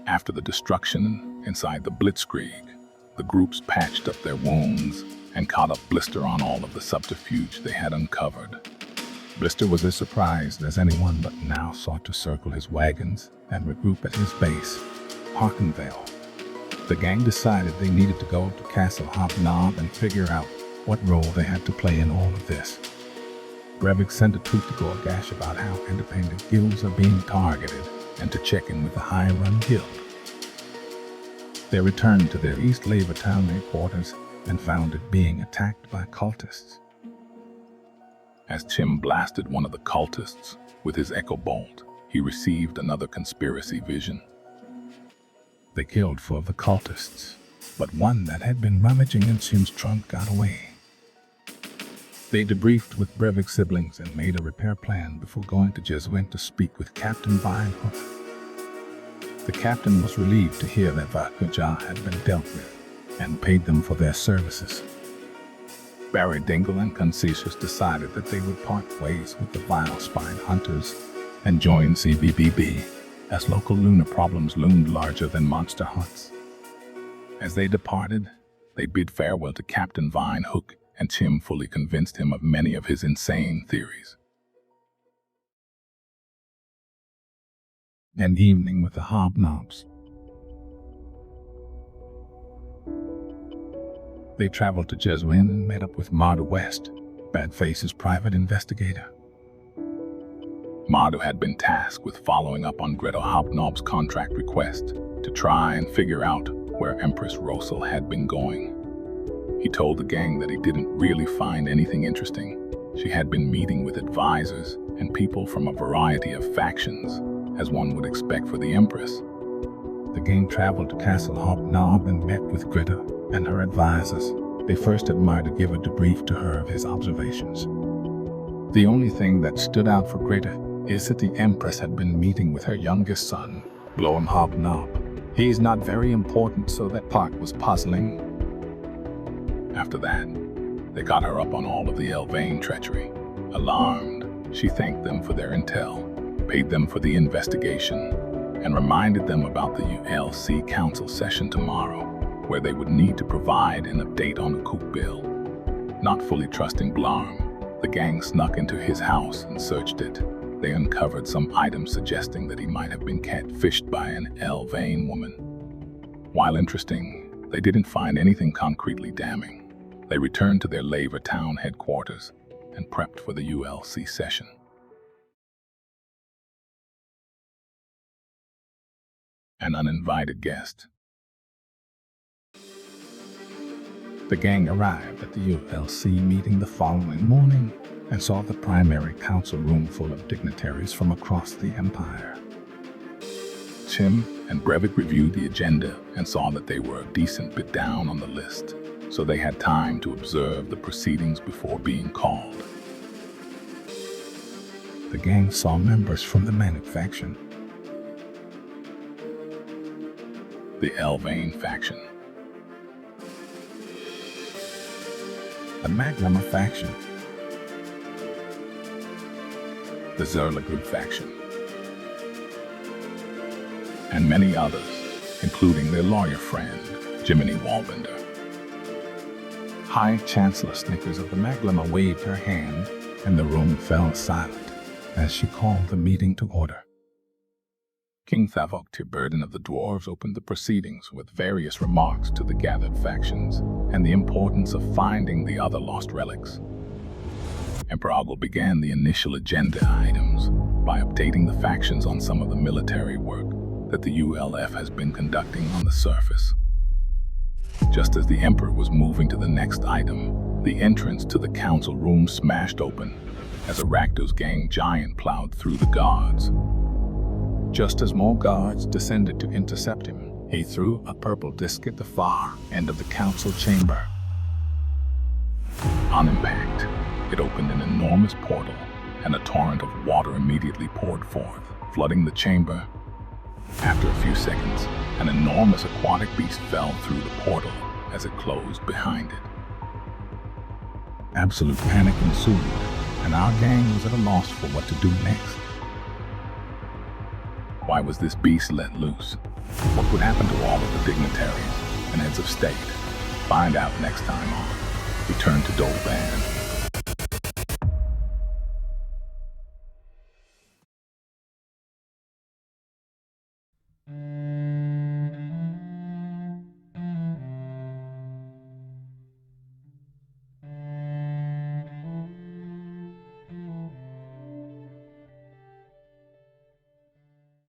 After the destruction inside the Blitzkrieg, the groups patched up their wounds and caught up Blister on all of the subterfuge they had uncovered. Blister was as surprised as anyone, but now sought to circle his wagons and regroup at his base, Hockenvale. The gang decided they needed to go to Castle Hobknob and figure out what role they had to play in all of this. Brevik sent a troop to Gorgash about how independent guilds are being targeted and to check in with the High Run Guild. They returned to their East Labor Town headquarters and found it being attacked by cultists. As Tim blasted one of the cultists with his echo bolt, he received another conspiracy vision. They killed 4 of the cultists, but one that had been rummaging in Tim's trunk got away. They debriefed with Brevik's siblings and made a repair plan before going to Jeswin to speak with Captain Vinehook. The captain was relieved to hear that Vakujah had been dealt with and paid them for their services. Barry Dingle and Concesius decided that they would part ways with the vile spine hunters and join CBBB, as local lunar problems loomed larger than monster hunts. As they departed, they bid farewell to Captain Vinehook, and Tim fully convinced him of many of his insane theories. An evening with the Hobknobs. They traveled to Jeswin and met up with Mardu West, Badface's private investigator. Mardu had been tasked with following up on Greta Hobknob's contract request to try and figure out where Empress Rosal had been going. He told the gang that he didn't really find anything interesting. She had been meeting with advisors and people from a variety of factions, as one would expect for the Empress. The gang traveled to Castle Hobknob and met with Greta and her advisors. They first had Mardu give a debrief to her of his observations. The only thing that stood out for Greta is that the Empress had been meeting with her youngest son, Blorm Hobknob. He's not very important, so that part was puzzling. After that, they got her up on all of the Elvain treachery. Alarmed, she thanked them for their intel, paid them for the investigation, and reminded them about the ULC Council session tomorrow, where they would need to provide an update on Ukabil. Not fully trusting Blarm, the gang snuck into his house and searched it. They uncovered some items suggesting that he might have been catfished by an Elvain woman. While interesting, they didn't find anything concretely damning. They returned to their Labor Town headquarters and prepped for the ULC session. An uninvited guest. The gang arrived at the ULC meeting the following morning and saw the primary council room full of dignitaries from across the empire. Tim and Brevik reviewed the agenda and saw that they were a decent bit down on the list, so they had time to observe the proceedings before being called. The gang saw members from the Manic faction, the Elvain faction, the Maglama faction, the Zerlagroup faction, and many others, including their lawyer friend, Jiminy Walbender. High Chancellor Snickers of the Maglama waved her hand, and the room fell silent as she called the meeting to order. King Thavok Tirburden of the Dwarves opened the proceedings with various remarks to the gathered factions and the importance of finding the other lost relics. Emperor Ogle began the initial agenda items by updating the factions on some of the military work that the ULF has been conducting on the surface. Just as the Emperor was moving to the next item, the entrance to the council room smashed open as a Rakdos gang giant plowed through the guards. Just as more guards descended to intercept him, he threw a purple disc at the far end of the council chamber. On impact, it opened an enormous portal, and a torrent of water immediately poured forth, flooding the chamber. After a few seconds, an enormous aquatic beast fell through the portal as it closed behind it. Absolute panic ensued, and our gang was at a loss for what to do next. Why was this beast let loose? What would happen to all of the dignitaries and heads of state? Find out next time on Return to Dolban.